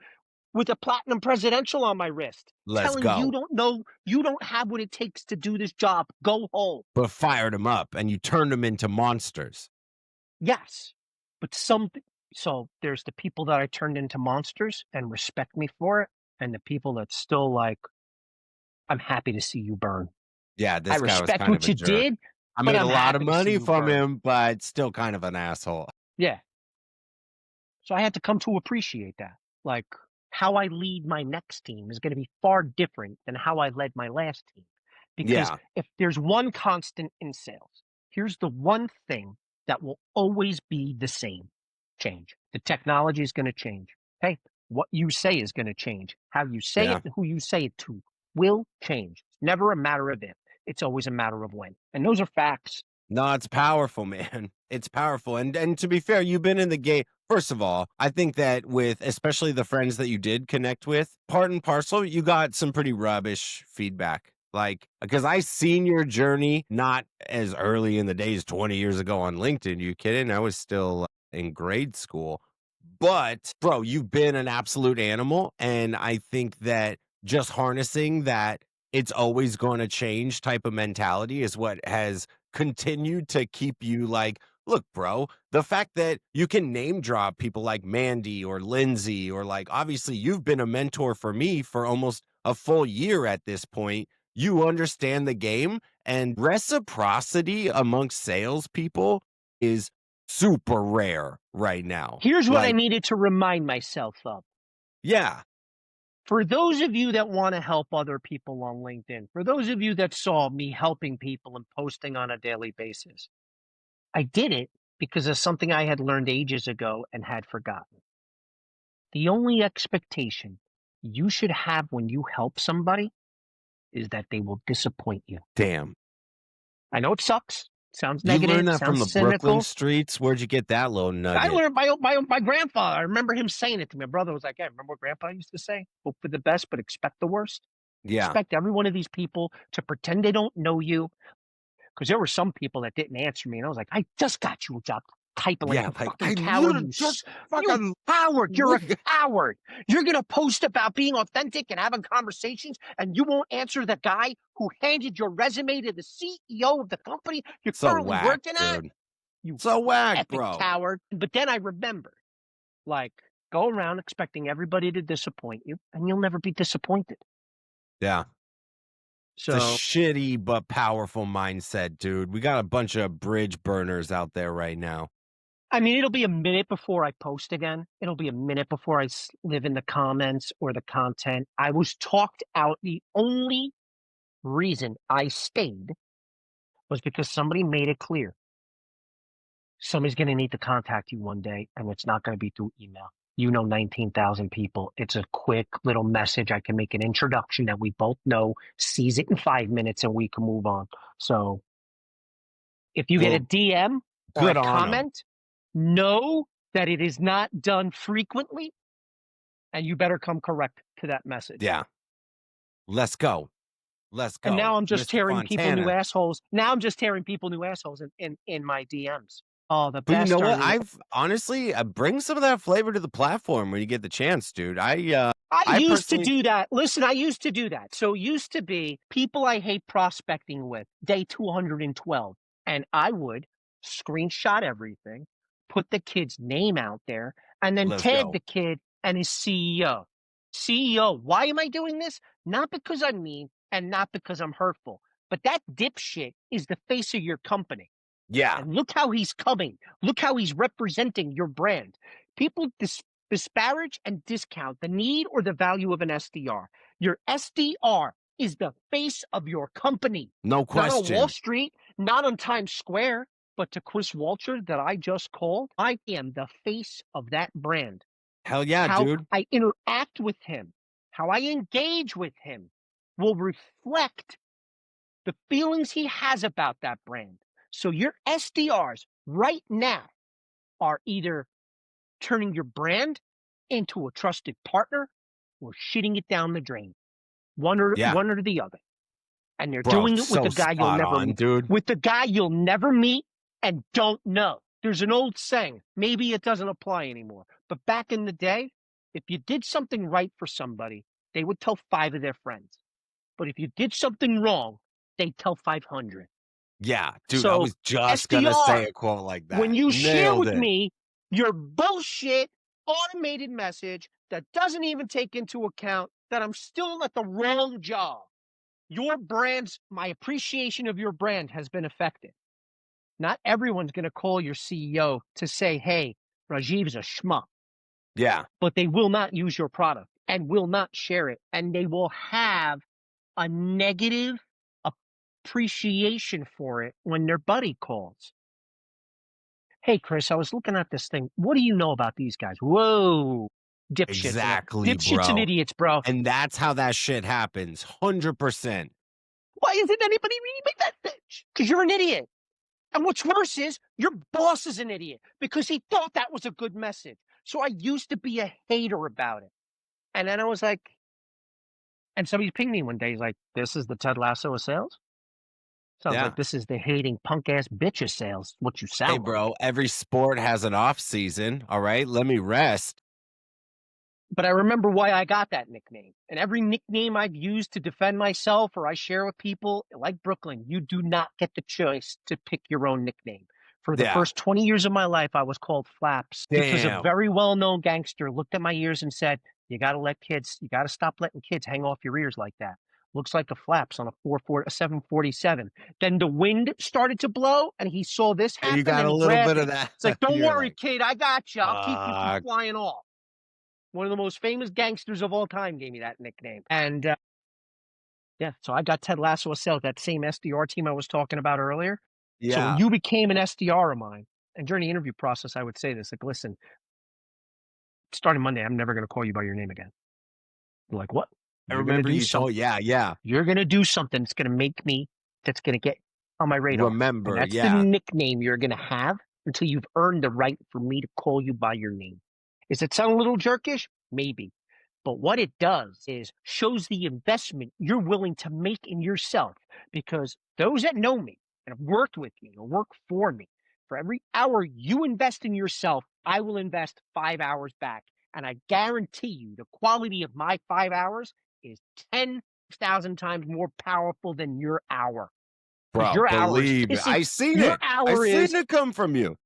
with a platinum presidential on my wrist, Let's telling you go. don't know, you don't have what it takes to do this job. Go home. But fired them up and you turned them into monsters. Yes. But so there's the people that I turned into monsters and respect me for it, and the people that still like, I'm happy to see you burn. Yeah, I this guy was respect kind of what a you jerk. did, I but made a I'm lot of happy to see money you from burn. him, but still kind of an asshole. Yeah. So I had to come to appreciate that. Like, how I lead my next team is going to be far different than how I led my last team. Because Yeah. if there's one constant in sales, here's the one thing that will always be the same: change. The technology is going to change. Hey, what you say is going to change. How you say it Yeah. and who you say it to will change. It's never a matter of if, it's always a matter of when. And those are facts. No, it's powerful, man. It's powerful. And to be fair, you've been in the game. First of all, I think that with especially the friends that you did connect with, part and parcel, you got some pretty rubbish feedback. Like, because I seen your journey not as early in the days 20 years ago on LinkedIn. You kidding? I was still in grade school. But, bro, you've been an absolute animal. And I think that just harnessing that it's always going to change type of mentality is what has continued to keep you like, look, bro, the fact that you can name drop people like Mandy or Lindsay, or like, obviously, you've been a mentor for me for almost a full year at this point. You understand the game, and reciprocity amongst salespeople is super rare right now. Here's what I Like, needed to remind myself of. yeah, For those of you that want to help other people on LinkedIn, for those of you that saw me helping people and posting on a daily basis, I did it because of something I had learned ages ago and had forgotten. The only expectation you should have when you help somebody is that they will disappoint you. damn. I know it sucks. Sounds You learned negative, that from sounds the Brooklyn cynical. streets? Where'd you get that little I nugget? learned my grandfather. I remember him saying it to me. My brother was like, "Hey, remember what grandpa used to say? Hope for the best, but expect the worst." Yeah, Expect every one of these people to pretend they don't know you. Because there were some people that didn't answer me, and I was like, I just got you a job. Typing like yeah, a like, fucking I coward. literally just You fucking coward. You're a coward. You're gonna post about being authentic and having conversations, and you won't answer the guy who handed your resume to the CEO of the company you're so currently whack, working at. dude. You So whack, epic bro. coward. But then I remembered, like, go around expecting everybody to disappoint you, and you'll never be disappointed. Yeah. It's a So shitty but powerful mindset, dude. We got a bunch of bridge burners out there right now. I mean, it'll be a minute before I post again. It'll be a minute before I live in the comments or the content. I was talked out. The only reason I stayed was because somebody made it clear somebody's going to need to contact you one day, and it's not going to be through email. You know, 19,000 people. It's a quick little message. I can make an introduction that we both know, sees it in 5 minutes, and we can move on. So if you get a Well, DM or a good on them. comment, know that it is not done frequently, and you better come correct to that message. Yeah. Let's go. Let's And go. now I'm just Mr. tearing people new Fontana. assholes. Now I'm just tearing people new assholes in my DMs. Oh, the But you best know are what? new. I've honestly bring some of that flavor to the platform when you get the chance, dude. I I used to personally do that. Listen, I used to do that. So it used to be people I hate prospecting with, day 212. And I would screenshot everything, put the kid's name out there, and then let's tag go. the kid and his CEO. CEO, why am I doing this? Not because I'm mean and not because I'm hurtful, but that dipshit is the face of your company. Yeah. And look how he's coming. Look how he's representing your brand. People disparage and discount the need or the value of an SDR. Your SDR is the face of your company, No not on Wall question. Street, not on Times Square, but to Chris Walter that I just called. I am the face of that brand. Hell yeah, How dude. I interact with him, how I engage with him will reflect the feelings he has about that brand. So your SDRs right now are either turning your brand into a trusted partner or shitting it down the drain. Yeah. One or the other. And they're Bro, doing it with so the guy you'll spot never on, dude. meet and don't know. There's an old saying, maybe it doesn't apply anymore, but back in the day, if you did something right for somebody, they would tell 5 of their friends. But if you did something wrong, they'd tell 500. Yeah, dude, I So was just gonna say SDR, a quote like when that. you share Nailed with it. me your bullshit automated message that doesn't even take into account that I'm still at the wrong job, your brand's, my appreciation of your brand has been affected. Not everyone's going to call your CEO to say, hey, Rajiv's a schmuck, Yeah. but they will not use your product and will not share it. And they will have a negative appreciation for it when their buddy calls. Hey, Chris, I was looking at this thing. What do you know about these guys? Whoa, Exactly, dipshits and bro. idiots, bro. And that's how that shit happens. 100%. Why isn't anybody reading that bitch? Because you're an idiot. And what's worse is your boss is an idiot because he thought that was a good message. So I used to be a hater about it. And then I was like, And somebody pinged me one day. He's like, "This is the Ted Lasso of sales." Sounds like Yeah. this is the hating punk ass bitch of sales. What you Hey, sound like. bro, every sport has an off season. All right. Let me rest. But I remember why I got that nickname. And every nickname I've used to defend myself or I share with people, like Brooklyn, you do not get the choice to pick your own nickname. For the Yeah. first 20 years of my life, I was called Flaps because a Damn. very well known gangster looked at my ears and said, "You got to let kids, you got to stop letting kids hang off your ears like that. Looks like a flaps on a 747. Then the wind started to blow and he saw this And you happen got and a he little grabbed bit of me. that. It's like, And don't you're worry, like, kid. I got you. I'll keep you from fuck. flying off. One of the most famous gangsters of all time gave me that nickname. And yeah, so I got Ted Lasso of Sales, that same SDR team I was talking about earlier. So when Yeah. you became an SDR of mine, and during the interview process, I would say this, like, listen, starting Monday, I'm never going to call you by your name again. I'm like, what? I You're going to remember do you told, something. yeah, yeah. You're going to do something that's going to make me, that's going to get on my radar. And Remember, that's the yeah. nickname you're going to have until you've earned the right for me to call you by your name. Does it sound a little jerkish? Maybe. But what it does is shows the investment you're willing to make in yourself, because those that know me and have worked with me or work for me, for every hour you invest in yourself, I will invest 5 hours back. And I guarantee you the quality of my 5 hours is 10,000 times more powerful than your hour. Because Bro, your hour is believe me. pissing. I seen Your it. I hour seen is it come from you.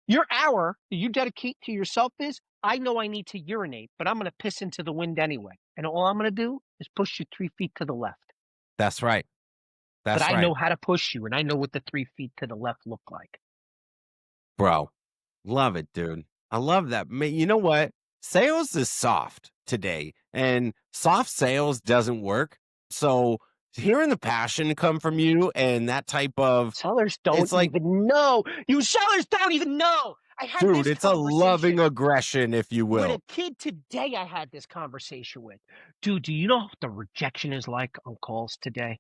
your hour that you dedicate to yourself is, I know I need to urinate, but I'm going to piss into the wind anyway. And all I'm going to do is push you 3 feet to the left. That's right. But That's I right. know how to push you, and I know what the 3 feet to the left look like. Bro, love it, dude. I love that. You know what? Sales is soft today, and soft sales doesn't work. So hearing the passion come from you and that type of, Sellers don't it's like, even know. You sellers don't even know. I had dude, this it's a loving conversation aggression, if you with will. a kid today. I had this conversation with, dude, do you know what the rejection is like on calls today?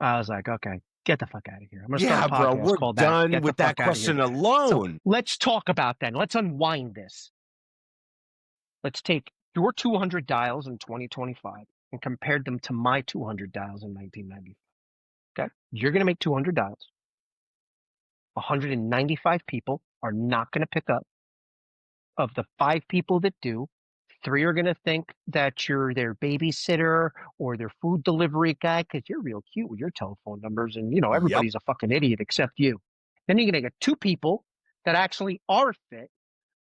I was like, okay, get the fuck out of here. I'm going to start a Yeah, bro, podcast we're called that. done Get the with that fuck out of here. question So alone. let's talk about that. Let's unwind this. Let's take your 200 dials in 2025 and compare them to my 200 dials in 1995. Okay. You're going to make 200 dials. 195 people are not going to pick up. Of the 5 people that do, 3 are going to think that you're their babysitter or their food delivery guy because you're real cute with your telephone numbers, and Yep. everybody's a fucking idiot except you. Then you're going to get 2 people that actually are fit,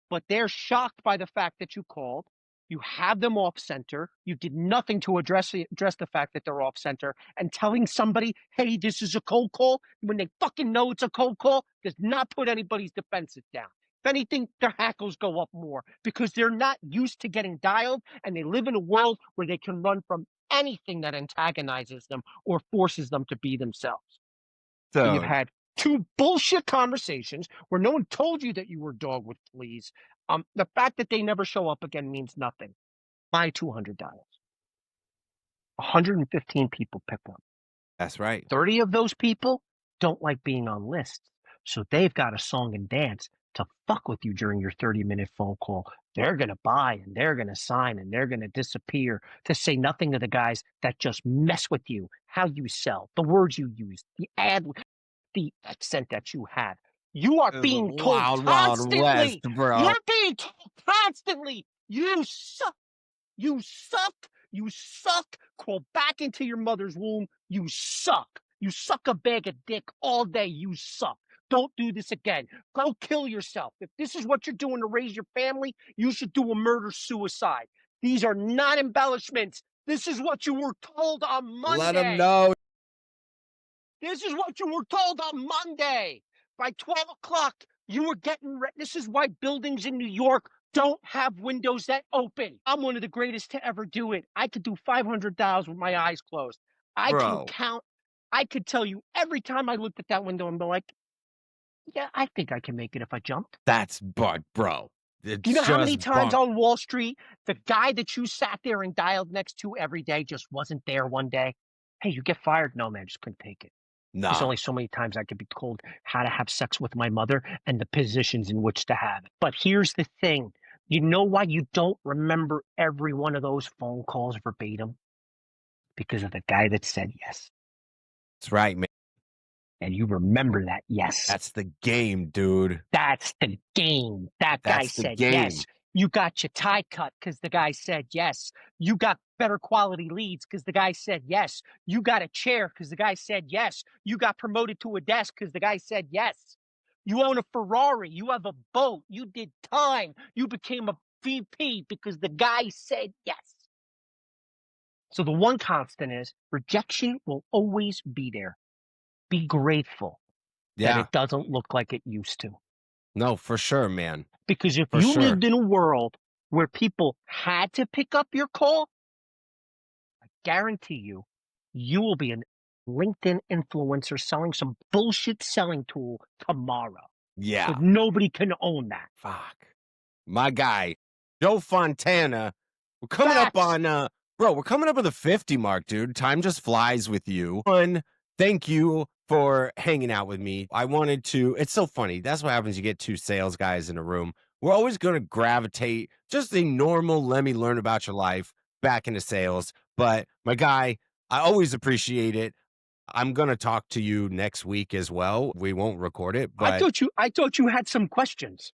but they're shocked by the fact that you called. You have them off center. You did nothing to address the fact that they're off center, and telling somebody, "Hey, this is a cold call," when they fucking know it's a cold call, does not put anybody's defenses down. If anything, their hackles go up more because they're not used to getting dialed, and they live in a world where they can run from anything that antagonizes them or forces them to be themselves. So you've Dude, had 2 bullshit conversations where no one told you that you were a dog with fleas. The fact that they never show up again means nothing. My 200 dials, 115 people pick up. that's right. 30 of those people don't like being on lists. So they've got a song and dance to fuck with you during your 30-minute phone call. They're going to buy and they're going to sign and they're going to disappear, to say nothing of the guys that just mess with you, how you sell, the words you use, the accent that you have. You are It's a being told wild, wild west, constantly. bro. You're being told constantly. You suck. You suck. You suck. Crawl back into your mother's womb. You suck. You suck a bag of dick all day. You suck. Don't do this again. Go kill yourself. If this is what you're doing to raise your family, you should do a murder suicide. These are not embellishments. This is what you were told on Let them Monday. know. This is what you were told on Monday. By 12 o'clock, you were getting ready. This is why buildings in New York don't have windows that open. I'm one of the greatest to ever do it. I could do 500,000 with my eyes closed. I can Bro, count. I could tell you every time I looked at that window and be like, yeah, I think I can make it if I jumped. that's but bro. Do you It's know how many just times bunk. on Wall Street the guy that you sat there and dialed next to every day just wasn't there one day? Hey, you get fired? No, man, just couldn't take it. There's Nah. only so many times I could be told how to have sex with my mother and the positions in which to have it. But here's the thing. You know why you don't remember every one of those phone calls verbatim? because of the guy that said yes. That's right, man. And you remember that yes. That's the game, dude. That's the game. That guy That's the said game. yes. You got your tie cut because the guy said yes. You got better quality leads because the guy said yes. You got a chair because the guy said yes. You got promoted to a desk because the guy said yes. You own a Ferrari. You have a boat. You did time. You became a VP because the guy said yes. So the one constant is rejection will always be there. Be grateful that Yeah. it doesn't look like it used to. No, for sure, man. Because if For you sure. lived in a world where people had to pick up your call, I guarantee you, you will be a LinkedIn influencer selling some bullshit selling tool tomorrow. Yeah. But nobody can own that. Fuck. My guy, Joe Fontana. We're coming up Facts. on bro, we're coming up on the 50 mark, dude. Time just flies with you. One, thank you for hanging out with me. I wanted to, it's so funny. That's what happens. You get two sales guys in a room. We're always going to gravitate just a normal, let me learn about your life back into sales. But my guy, I always appreciate it. I'm going to talk to you next week as well. We won't record it, but I thought you had some questions.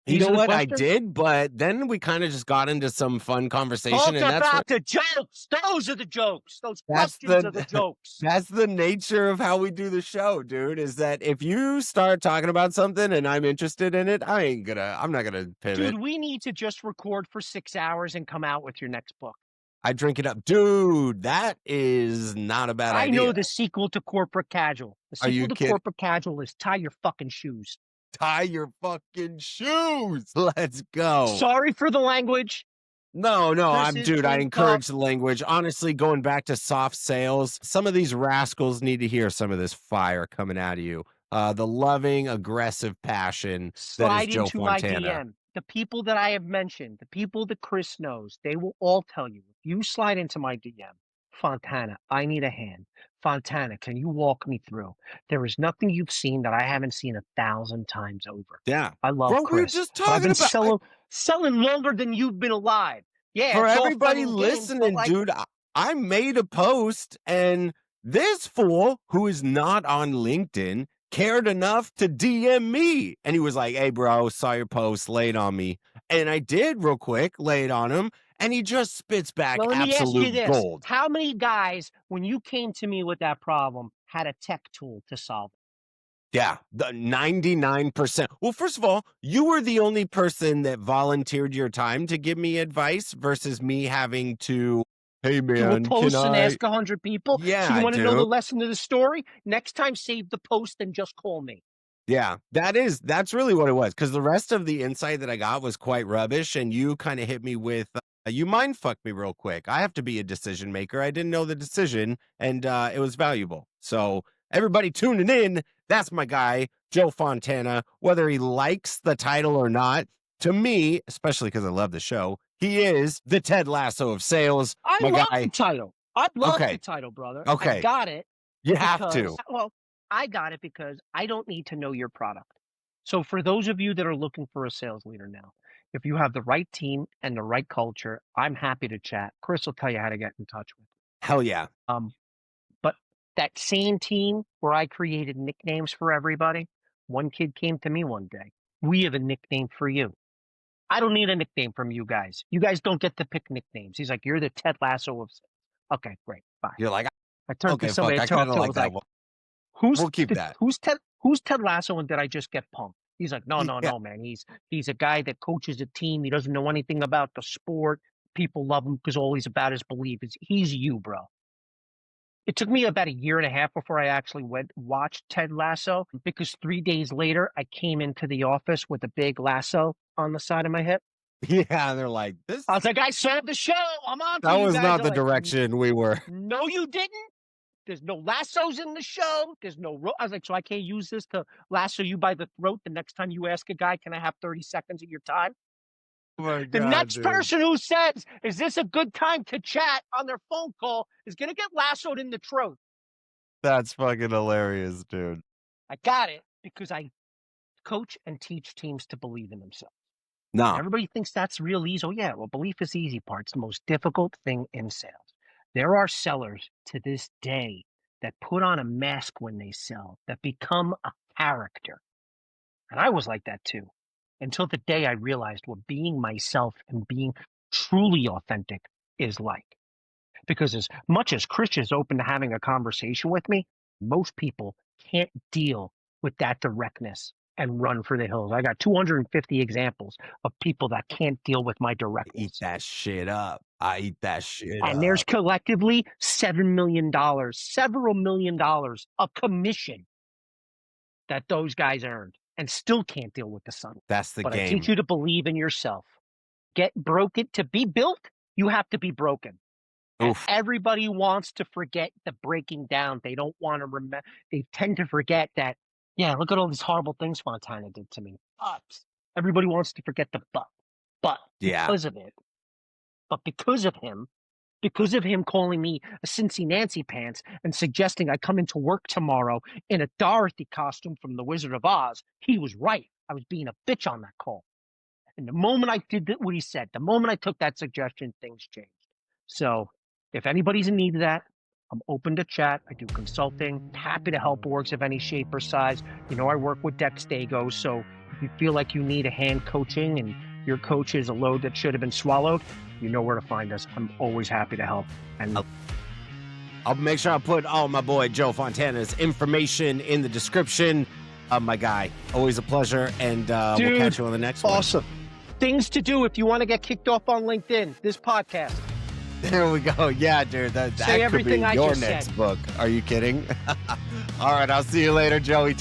you These know are the what? I questions? did, but then we kind of just got into some fun conversation, Talk and about the jokes. Those are the jokes. Those that's questions are the the jokes. that's the nature of how we do the show, dude. Is that if you start talking about something and I'm interested in it, I'm not gonna pivot. Dude, we need to just record for 6 hours and come out with your next book. I drink it up, dude. That is not a bad I know idea. the sequel to Corporate Casual. The Are sequel you to kidding? Corporate Casual is tie your fucking shoes. Tie your fucking shoes. Let's go. Sorry for the language. No, I'm Curses, dude, I clean cup. encourage the language. Honestly, going back to soft sales, some of these rascals need to hear some of this fire coming out of you. The loving, aggressive passion that is Slide Joe into my Fontana. DM. The people that I have mentioned, the people that Chris knows, they will all tell you. If you slide into my DM, Fontana, I need a hand. Fontana, can you walk me through? There is nothing you've seen that I haven't seen 1,000 times over. Yeah. I love Bro, we were Chris, just but I've talking been about selling longer than you've been alive. Yeah, for it's all fun everybody and games, but listening, like, dude, I made a post and this fool who is not on LinkedIn cared enough to DM me. And he was like, hey, bro, saw your post, lay it on me. And I did real quick, lay it on him. And he just spits back well, let me ask you absolute this. gold. How many guys, when you came to me with that problem, had a tech tool to solve it? Yeah, the 99%. Well, first of all, you were the only person that volunteered your time to give me advice versus me having to, hey, Do a man, can post and I? ask 100 people. So you Yeah, want to know the dude. lesson of the story? Next time, save the post and just call me. Yeah, that's really what it was. Because the rest of the insight that I got was quite rubbish, and you kind of hit me with, you mind fucked me real quick. I have to be a decision maker. I didn't know the decision, and it was valuable. So everybody tuning in, that's my guy, Joe Fontana. Whether he likes the title or not, to me, especially because I love the show, he is the Ted Lasso of sales, I my love the guy. title. I love the Okay, title, brother. I okay, got it you have because, to. well, I got it because I don't need to know your product. So for those of you that are looking for a sales leader now, if you have the right team and the right culture, I'm happy to chat. Chris will tell you how to get in touch with. Hell yeah. But that same team where I created nicknames for everybody, one kid came to me one day. We have a nickname for you. I don't need a nickname from you guys. You guys don't get to pick nicknames. He's like, you're the Ted Lasso of. Okay, great, bye. You're like, I turned to okay, somebody fuck, I I kind talked of to. I like was that like, one. We'll keep that. who's Ted Lasso, and did I just get punked? He's like, no, no, Yeah. no, man. He's a guy that coaches a team. He doesn't know anything about the sport. People love him because all he's about is belief. He's you, bro. It took me about a year and a half before I actually watched Ted Lasso because 3 days later I came into the office with a big lasso on the side of my hip. Yeah, they're like, I this was like, I saw the show. I'm on for that you was guys. not They're the like, direction we were. no, you didn't. There's no lassos in the show. There's no I was like, so I can't use this to lasso you by the throat the next time you ask a guy, can I have 30 seconds of your time? Oh my The god, next dude. person who says, is this a good time to chat on their phone call is going to get lassoed in the throat. That's fucking hilarious, dude. I got it because I coach and teach teams to believe in themselves. And Nah. everybody thinks that's real easy. Oh, yeah, well, belief is the easy part. It's the most difficult thing in sales. There are sellers to this day that put on a mask when they sell, that become a character. And I was like that too, until the day I realized what being myself and being truly authentic is like. Because as much as Chris is open to having a conversation with me, most people can't deal with that directness and run for the hills. I got 250 examples of people that can't deal with my Eat directness. that shit up. I eat that shit And there's up. collectively $7 million, several $1 million of commission that those guys earned and still can't deal with the sun. That's the But I teach game. you to believe in yourself. Get broken. To be built, you have to be broken. And Oof. everybody wants to forget the breaking down. They don't want to remember. They tend to forget that, yeah, look at all these horrible things Fontana did to me. But everybody wants to forget the but. But Yeah. because of him calling me a Cincy Nancy pants and suggesting I come into work tomorrow in a Dorothy costume from The Wizard of Oz, he was right. I was being a bitch on that call. And the moment I did what he said, the moment I took that suggestion, things changed. So if anybody's in need of that, I'm open to chat. I do consulting, happy to help orgs of any shape or size. You know, I work with Dextago, so if you feel like you need a hand coaching and your coach is a load that should have been swallowed, you know where to find us. I'm always happy to help. And I'll make sure I put all my boy Joe Fontana's information in the description. My guy, always a pleasure, and we'll catch you on the next one. Awesome. Things to do if you want to get kicked off on LinkedIn. This podcast. There we go. Yeah, dude. That could be your next book. Are you kidding? All right. I'll see you later, Joey.